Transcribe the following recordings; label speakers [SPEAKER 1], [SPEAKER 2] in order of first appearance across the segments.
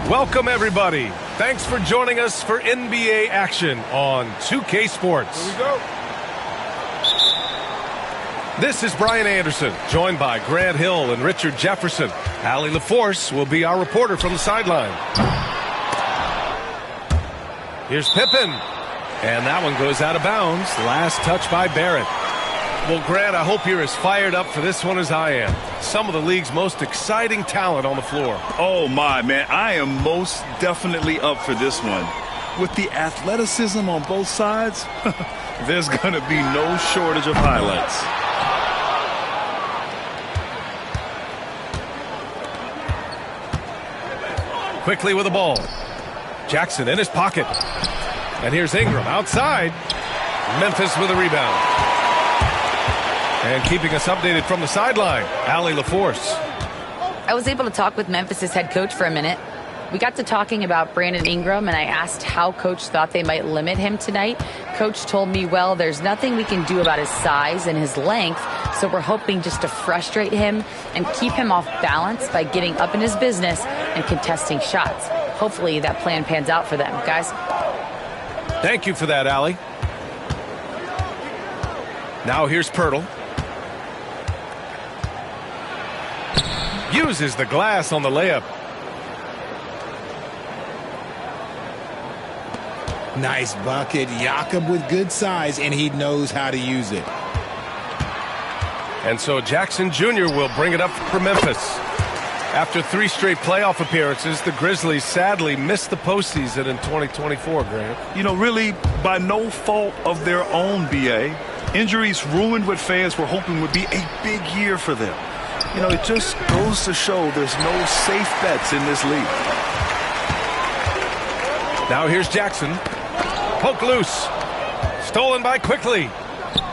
[SPEAKER 1] Welcome, everybody. Thanks for joining us for NBA action on 2K Sports.
[SPEAKER 2] Here we go.
[SPEAKER 1] This is Brian Anderson, joined by Grant Hill and Richard Jefferson. Allie LaForce will be our reporter from the sideline. Here's Pippen. And that one goes out of bounds. Last touch by Barrett. Well, Grant, I hope you're as fired up for this one as I am. Some of the league's most exciting talent on the floor.
[SPEAKER 2] Oh, my, man. I am most definitely up for this one. With the athleticism on both sides, there's going to be no shortage of highlights.
[SPEAKER 1] Quickly with the ball. Jackson in his pocket. And here's Ingram outside. Memphis with a rebound. And keeping us updated from the sideline, Allie LaForce.
[SPEAKER 3] I was able to talk with Memphis' head coach for a minute. We got to talking about Brandon Ingram, and I asked how Coach thought they might limit him tonight. Coach told me, well, there's nothing we can do about his size and his length, so we're hoping just to frustrate him and keep him off balance by getting up in his business and contesting shots. Hopefully that plan pans out for them, guys.
[SPEAKER 1] Thank you for that, Allie. Now here's Pirtle. Uses the glass on the layup.
[SPEAKER 4] Nice bucket. Jakob with good size, and he knows how to use it.
[SPEAKER 1] And so Jackson Jr. will bring it up for Memphis. After 3 straight playoff appearances, the Grizzlies sadly missed the postseason in 2024, Grant.
[SPEAKER 2] You know, really, by no fault of their own, B.A. Injuries ruined what fans were hoping would be a big year for them. You know, it just goes to show there's no safe bets in this league.
[SPEAKER 1] Now here's Jackson. Poke loose. Stolen by Quickly.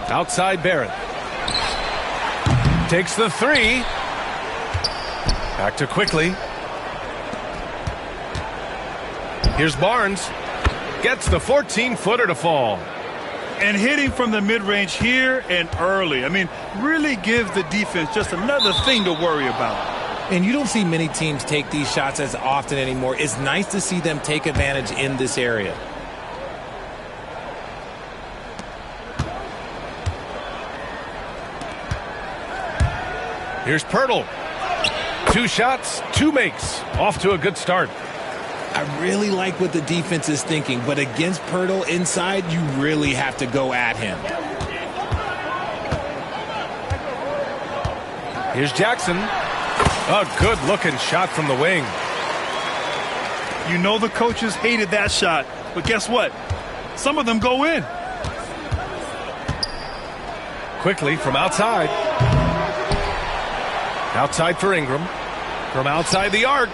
[SPEAKER 1] Outside Barrett. Takes the 3. Back to Quickly. Here's Barnes. Gets the 14-footer to fall.
[SPEAKER 2] And hitting from the mid-range here and early. I mean, really give the defense just another thing to worry about.
[SPEAKER 4] And you don't see many teams take these shots as often anymore. It's nice to see them take advantage in this area.
[SPEAKER 1] Here's Pirtle. 2 shots, 2 makes. Off to a good start.
[SPEAKER 4] I really like what the defense is thinking, but against Pirtle inside, you really have to go at him.
[SPEAKER 1] Here's Jackson. A good-looking shot from the wing.
[SPEAKER 2] You know the coaches hated that shot, but guess what? Some of them go in.
[SPEAKER 1] Quickly from outside. Outside for Ingram. From outside the arc.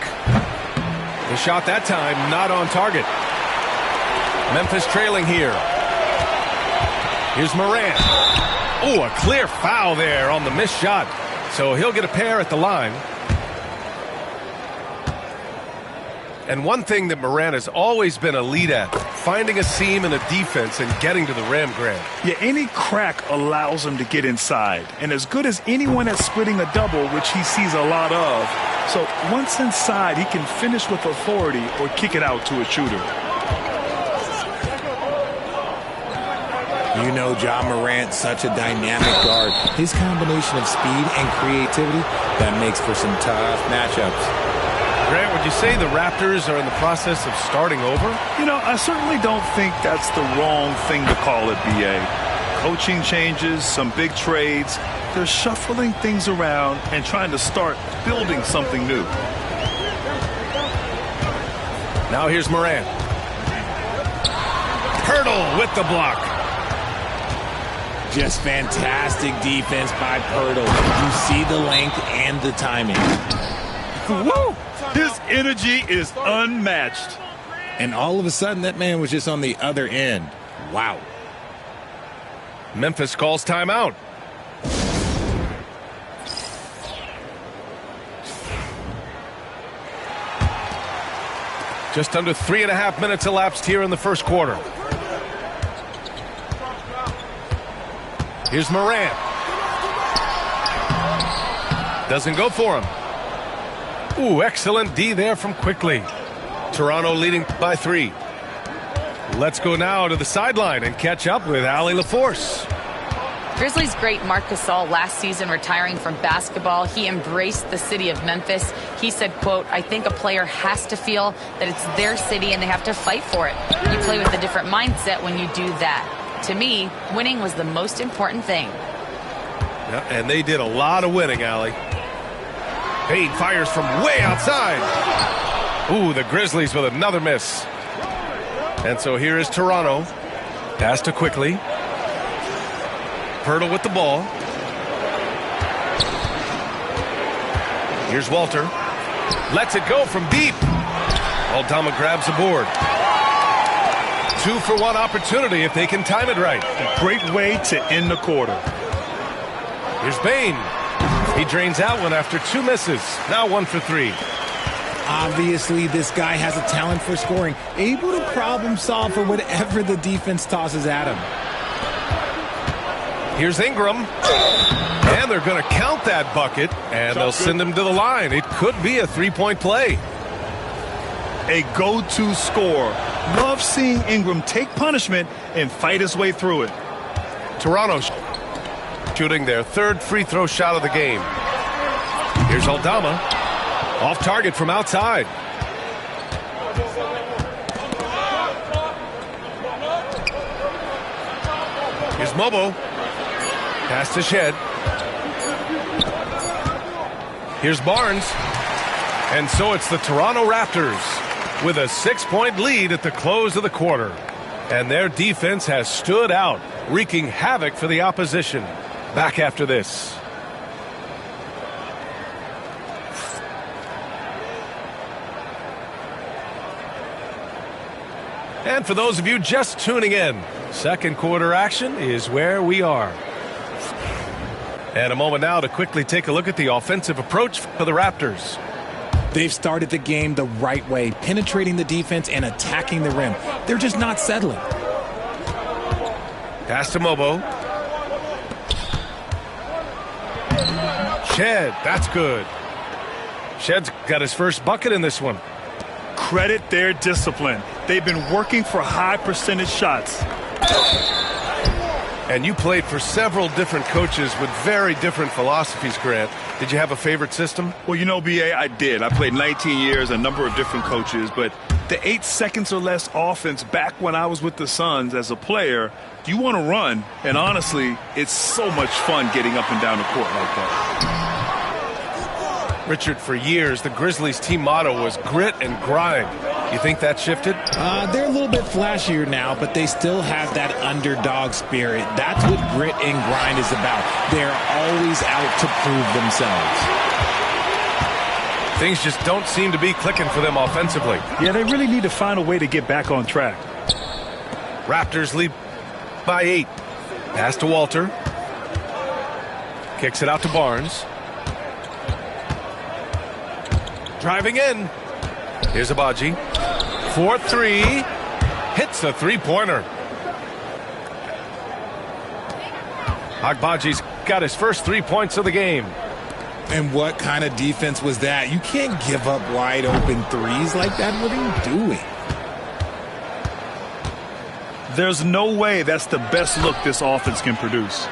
[SPEAKER 1] The shot that time not on target. Memphis trailing here. Here's Morant. Oh, a clear foul there on the missed shot. So he'll get a pair at the line. And one thing that Morant has always been elite at, finding a seam in a defense and getting to the rim, Grant.
[SPEAKER 2] Yeah, any crack allows him to get inside. And as good as anyone at splitting a double, which he sees a lot of, so once inside, he can finish with authority or kick it out to a shooter.
[SPEAKER 4] You know Ja Morant, such a dynamic guard. His combination of speed and creativity, that makes for some tough matchups.
[SPEAKER 1] Grant, would you say the Raptors are in the process of starting over?
[SPEAKER 2] You know, I certainly don't think that's the wrong thing to call it, B.A. Coaching changes, some big trades. They're shuffling things around and trying to start building something new.
[SPEAKER 1] Now here's Morant. Pirtle with the block.
[SPEAKER 4] Just fantastic defense by Pirtle. You see the length and the timing.
[SPEAKER 2] Woo! His energy is unmatched.
[SPEAKER 4] And all of a sudden, that man was just on the other end. Wow.
[SPEAKER 1] Memphis calls timeout. Just under 3.5 minutes elapsed here in the first quarter. Here's Morant. Doesn't go for him. Ooh, excellent D there from Quickly. Toronto leading by 3. Let's go now to the sideline and catch up with Allie LaForce.
[SPEAKER 3] Grizzlies great Marc Gasol last season retiring from basketball. He embraced the city of Memphis. He said, quote, "I think a player has to feel that it's their city and they have to fight for it. You play with a different mindset when you do that. To me, winning was the most important thing."
[SPEAKER 1] Yeah, and they did a lot of winning, Allie. Payne fires from way outside. Ooh, the Grizzlies with another miss. And so here is Toronto. Pass to Quickly. Pirtle with the ball. Here's Walter. Lets it go from deep. Aldama grabs the board. 2-for-1 opportunity if they can time it right.
[SPEAKER 2] A great way to end the quarter.
[SPEAKER 1] Here's Bane. He drains that one after 2 misses. Now 1 for 3.
[SPEAKER 4] Obviously, this guy has a talent for scoring, able to problem solve for whatever the defense tosses at him.
[SPEAKER 1] Here's Ingram. And they're going to count that bucket, and they'll send him to the line. It could be a 3-point play.
[SPEAKER 2] A go-to score. Love seeing Ingram take punishment and fight his way through it.
[SPEAKER 1] Toronto shooting their 3rd free throw shot of the game. Here's Aldama. Off target from outside. Here's Mobo. Pass to Shed. Here's Barnes. And so it's the Toronto Raptors with a 6-point lead at the close of the quarter. And their defense has stood out, wreaking havoc for the opposition. Back after this. And for those of you just tuning in, second quarter action is where we are. And a moment now to quickly take a look at the offensive approach for the Raptors.
[SPEAKER 4] They've started the game the right way, penetrating the defense and attacking the rim. They're just not settling.
[SPEAKER 1] Pass to Mobo. Shed, that's good. Shed's got his first bucket in this one.
[SPEAKER 2] Credit their discipline. They've been working for high percentage shots.
[SPEAKER 1] And you played for several different coaches with very different philosophies, Grant. Did you have a favorite system?
[SPEAKER 2] Well, you know, B.A., I did. I played 19 years, a number of different coaches, but the 8 seconds or less offense back when I was with the Suns as a player, you want to run, and honestly, it's so much fun getting up and down the court like that.
[SPEAKER 1] Richard, for years, the Grizzlies team motto was grit and grind. You think that shifted?
[SPEAKER 4] They're a little bit flashier now, but they still have that underdog spirit. That's what grit and grind is about. They're always out to prove themselves.
[SPEAKER 1] Things just don't seem to be clicking for them offensively.
[SPEAKER 2] Yeah, they really need to find a way to get back on track.
[SPEAKER 1] Raptors lead by 8. Pass to Walter. Kicks it out to Barnes. Driving in. Here's Abaji. 4-3. Hits a 3-pointer. Agbaji's got his first 3 points of the game.
[SPEAKER 4] And what kind of defense was that? You can't give up wide open threes like that. What are you doing?
[SPEAKER 2] There's no way that's the best look this offense can produce.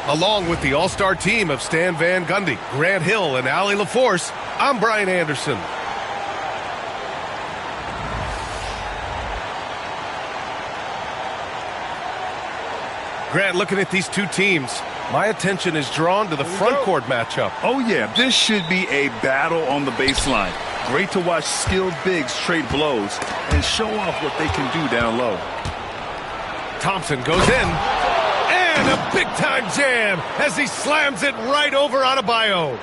[SPEAKER 1] Along with the all-star team of Stan Van Gundy, Grant Hill, and Allie LaForce, I'm Brian Anderson. Grant, looking at these two teams, my attention is drawn to the front court matchup.
[SPEAKER 2] Oh, yeah, this should be a battle on the baseline. Great to watch skilled bigs trade blows and show off what they can do down low.
[SPEAKER 1] Thompson goes in, and a big-time jam as he slams it right over Adebayo.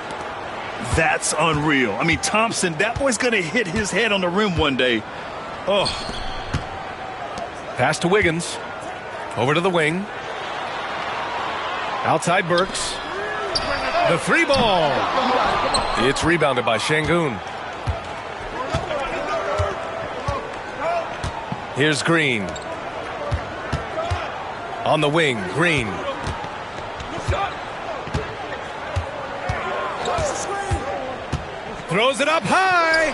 [SPEAKER 2] That's unreal. I mean, Thompson, that boy's going to hit his head on the rim one day. Oh.
[SPEAKER 1] Pass to Wiggins. Over to the wing. Outside Burks. The three ball. It's rebounded by Şengün. Here's Green. On the wing, Green. Throws it up high.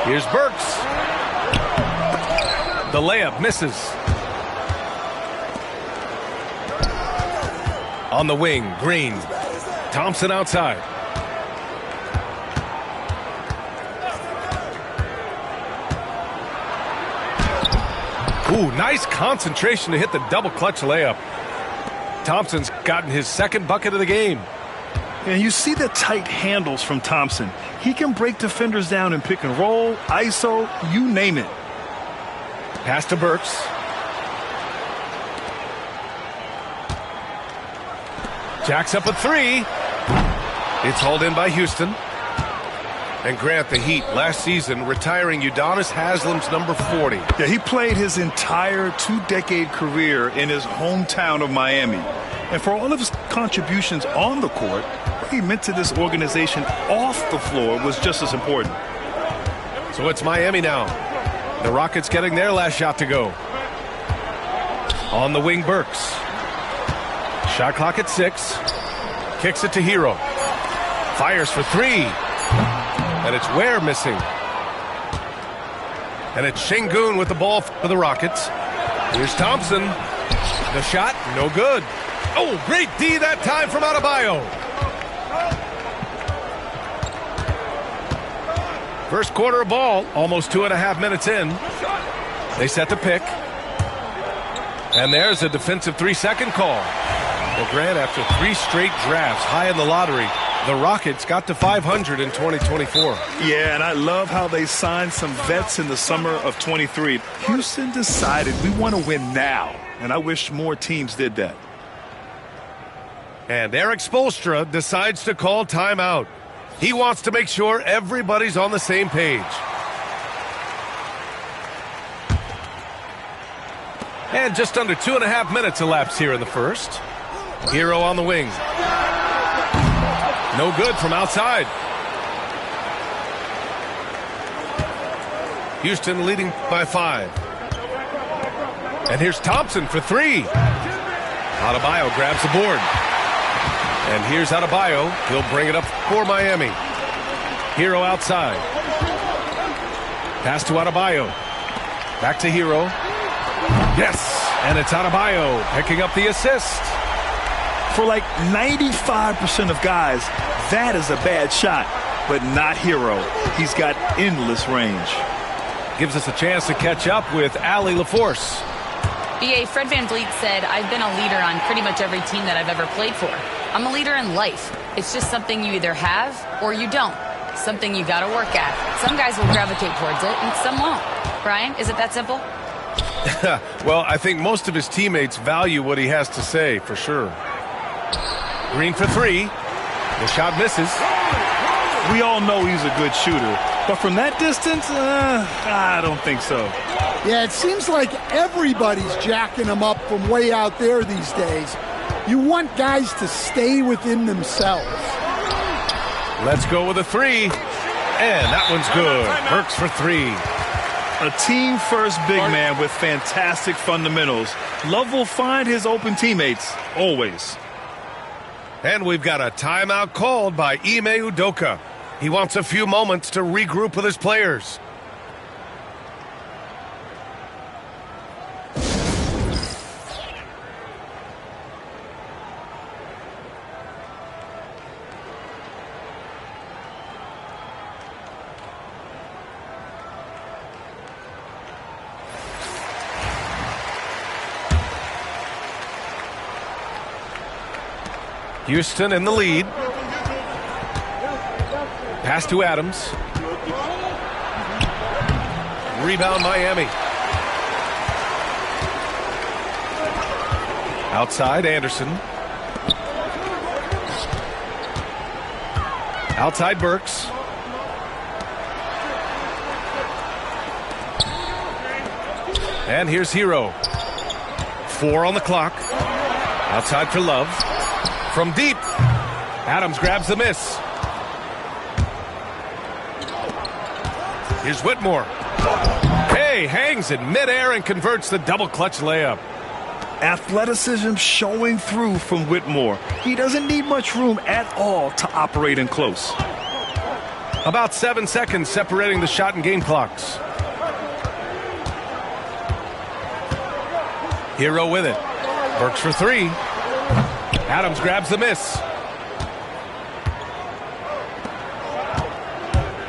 [SPEAKER 1] Here's Burks. The layup misses. On the wing, Green. Thompson outside. Ooh, nice concentration to hit the double clutch layup. Thompson's gotten his second bucket of the game.
[SPEAKER 2] And you see the tight handles from Thompson. He can break defenders down in pick and roll, ISO, you name it.
[SPEAKER 1] Pass to Burks. Jacks up a three. It's hauled in by Houston. And Grant, the Heat, last season retiring Udonis Haslam's number 40.
[SPEAKER 2] Yeah, he played his entire two-decade career in his hometown of Miami. And for all of his contributions on the court, what he meant to this organization off the floor was just as important.
[SPEAKER 1] So it's Miami now. The Rockets getting their last shot to go. On the wing, Burks. Shot clock at 6. Kicks it to Hero. Fires for 3. And it's Ware missing. And it's Şengün with the ball for the Rockets. Here's Thompson. The shot, no good. Oh, great D that time from Adebayo. First quarter of ball, almost 2.5 minutes in. They set the pick. And there's a defensive 3-second call. Well, Grant, after 3 straight drafts high in the lottery, the Rockets got to 500 in 2024.
[SPEAKER 2] Yeah, and I love how they signed some vets in the summer of 23. Houston decided we want to win now, and I wish more teams did that.
[SPEAKER 1] And Eric Spoelstra decides to call timeout. He wants to make sure everybody's on the same page. And just under 2.5 minutes elapsed here in the first. Hero on the wing. No good from outside. Houston leading by 5. And here's Thompson for 3. Adebayo grabs the board. And here's Adebayo. He'll bring it up for Miami. Hero outside. Pass to Adebayo. Back to Hero. Yes, and it's Adebayo picking up the assist.
[SPEAKER 2] For like 95% of guys, that is a bad shot, but not Hero. He's got endless range.
[SPEAKER 1] Gives us a chance to catch up with Allie LaForce.
[SPEAKER 3] BA, Fred VanVleet said, I've been a leader on pretty much every team that I've ever played for. I'm a leader in life. It's just something you either have or you don't. Something you got to work at. Some guys will gravitate towards it and some won't. Brian, is it that simple?
[SPEAKER 1] Well, I think most of his teammates value what he has to say, for sure. Green for 3. The shot misses.
[SPEAKER 2] We all know he's a good shooter, but from that distance, I don't think so.
[SPEAKER 5] Yeah, it seems like everybody's jacking him up from way out there these days. You want guys to stay within themselves.
[SPEAKER 1] Let's go with a 3. And that one's good. Burks for 3.
[SPEAKER 2] A team-first big man with fantastic fundamentals. Love will find his open teammates, always.
[SPEAKER 1] And we've got a timeout called by Ime Udoka. He wants a few moments to regroup with his players. Houston in the lead. Pass to Adams. Rebound Miami. Outside Anderson. Outside Burks. And here's Hero. 4 on the clock. Outside for Love. From deep. Adams grabs the miss. Here's Whitmore. Hey, hangs in midair and converts the double clutch layup.
[SPEAKER 2] Athleticism showing through from Whitmore. He doesn't need much room at all to operate in close.
[SPEAKER 1] About 7 seconds separating the shot and game clocks. Hero with it. Burks for 3. Adams grabs the miss.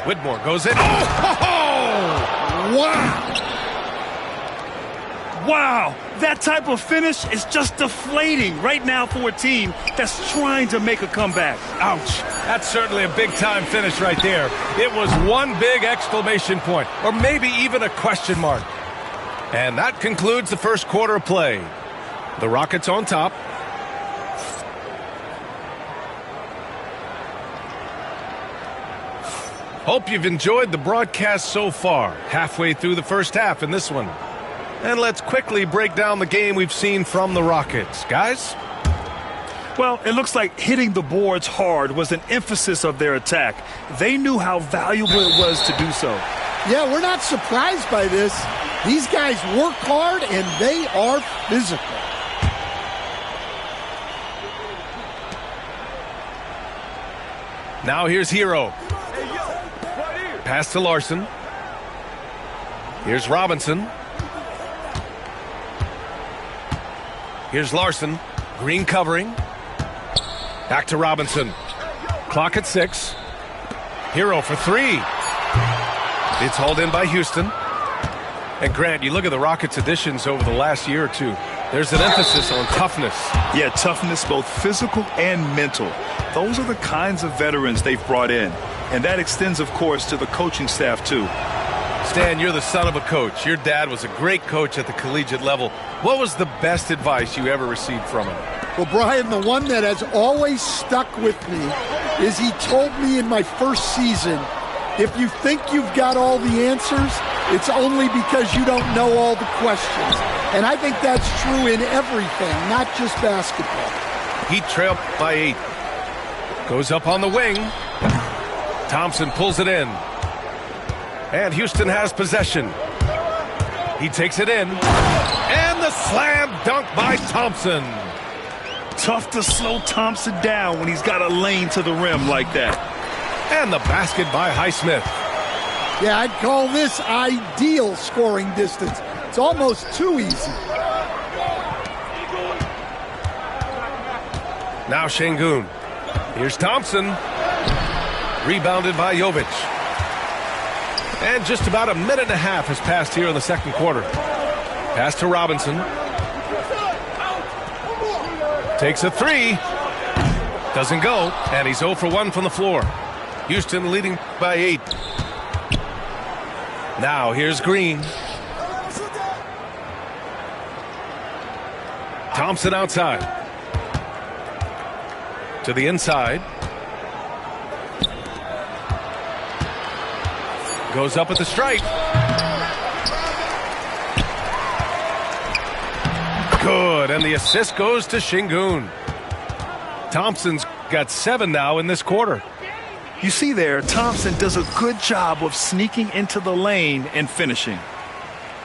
[SPEAKER 1] Whitmore goes in. Oh!
[SPEAKER 5] Wow!
[SPEAKER 2] Wow, that type of finish is just deflating right now for a team that's trying to make a comeback.
[SPEAKER 1] Ouch. That's certainly a big-time finish right there. It was one big exclamation point, or maybe even a question mark. And that concludes the first quarter of play. The Rockets on top. Hope you've enjoyed the broadcast so far. Halfway through the first half in this one. And let's quickly break down the game we've seen from the Rockets. Guys?
[SPEAKER 2] Well, it looks like hitting the boards hard was an emphasis of their attack. They knew how valuable it was to do so.
[SPEAKER 5] Yeah, we're not surprised by this. These guys work hard and they are physical.
[SPEAKER 1] Now here's Hero. Pass to Larson. Here's Robinson. Here's Larson. Green covering. Back to Robinson. Clock at 6. Hero for 3. It's hauled in by Houston. And Grant, you look at the Rockets' additions over the last year or two. There's an emphasis on toughness.
[SPEAKER 2] Yeah, toughness, both physical and mental. Those are the kinds of veterans they've brought in. And that extends, of course, to the coaching staff, too.
[SPEAKER 1] Stan, you're the son of a coach. Your dad was a great coach at the collegiate level. What was the best advice you ever received from him?
[SPEAKER 5] Well, Brian, the one that has always stuck with me is he told me in my first season, if you think you've got all the answers, it's only because you don't know all the questions. And I think that's true in everything, not just basketball.
[SPEAKER 1] Heat trail by 8. Goes up on the wing. Thompson pulls it in. And Houston has possession. He takes it in. And the slam dunk by Thompson.
[SPEAKER 2] Tough to slow Thompson down when he's got a lane to the rim like that.
[SPEAKER 1] And the basket by Highsmith.
[SPEAKER 5] Yeah, I'd call this ideal scoring distance. It's almost too easy.
[SPEAKER 1] Now Şengün. Here's Thompson. Rebounded by Jovic. And just about a minute and a half has passed here in the second quarter. Pass to Robinson. Takes a 3. Doesn't go. And he's 0 for 1 from the floor. Houston leading by 8. Now here's Green. Thompson outside. To the inside. Goes up at the stripe. Good, and the assist goes to Şengün. Thompson's got 7 now in this quarter.
[SPEAKER 2] You see there, Thompson does a good job of sneaking into the lane and finishing.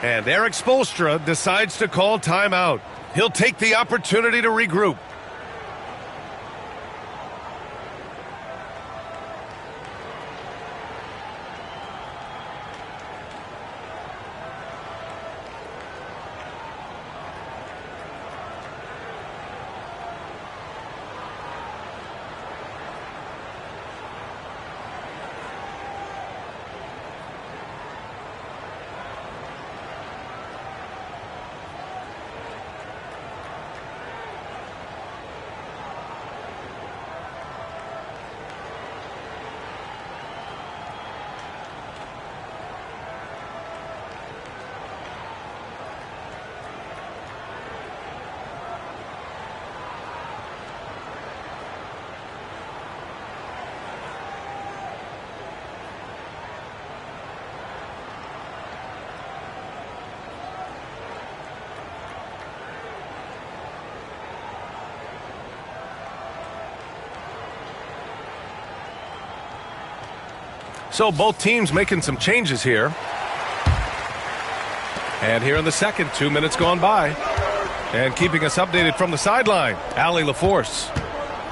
[SPEAKER 1] And Eric Spoelstra decides to call timeout. He'll take the opportunity to regroup. So both teams making some changes here. And here in the second, 2 minutes gone by. And keeping us updated from the sideline, Allie LaForce.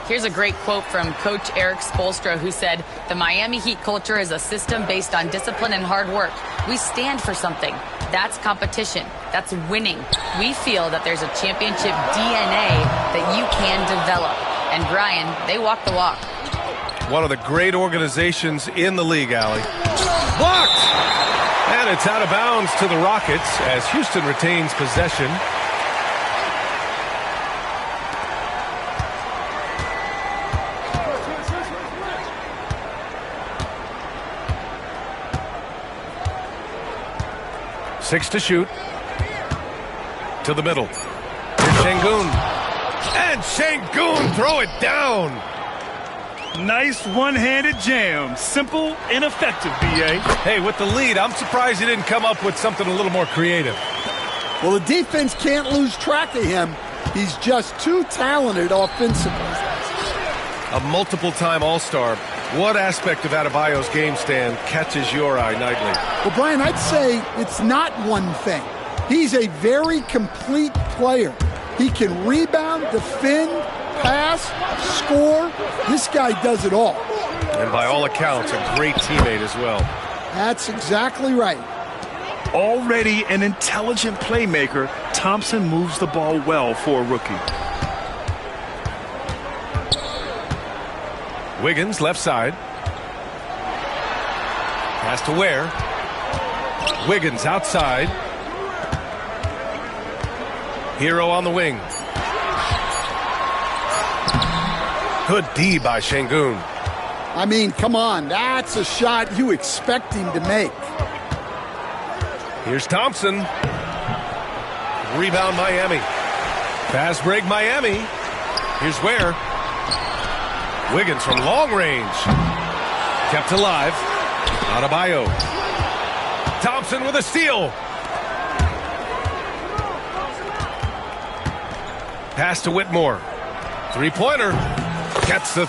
[SPEAKER 3] Here's a great quote from Coach Eric Spoelstra, who said, "The Miami Heat culture is a system based on discipline and hard work. We stand for something. That's competition. That's winning. We feel that there's a championship DNA that you can develop." And Brian, they walk the walk.
[SPEAKER 1] One of the great organizations in the league, Allie. Blocked! And it's out of bounds to the Rockets as Houston retains possession. Six to shoot. To the middle. Here's Şengün. And Şengün throw it down.
[SPEAKER 2] Nice one-handed jam. Simple and effective, B.A.
[SPEAKER 1] Hey, with the lead, I'm surprised he didn't come up with something a little more creative.
[SPEAKER 5] Well, the defense can't lose track of him. He's just too talented offensively.
[SPEAKER 1] A multiple-time All-Star. What aspect of Adebayo's game stand catches your eye nightly?
[SPEAKER 5] Well, Brian, I'd say it's not one thing. He's a very complete player. He can rebound, defend, pass, score. This guy does it all.
[SPEAKER 1] And by all accounts, a great teammate as well.
[SPEAKER 5] That's exactly right.
[SPEAKER 2] Already an intelligent playmaker, Thompson moves the ball well for a rookie.
[SPEAKER 1] Wiggins, left side. Pass to Ware. Wiggins outside. Hero on the wing. Good D by Şengün.
[SPEAKER 5] I mean, come on. That's a shot you expect him to make.
[SPEAKER 1] Here's Thompson. Rebound Miami. Fast break Miami. Here's Ware. Wiggins from long range. Kept alive. Adebayo. Thompson with a steal. Pass to Whitmore. Three-pointer. Gets the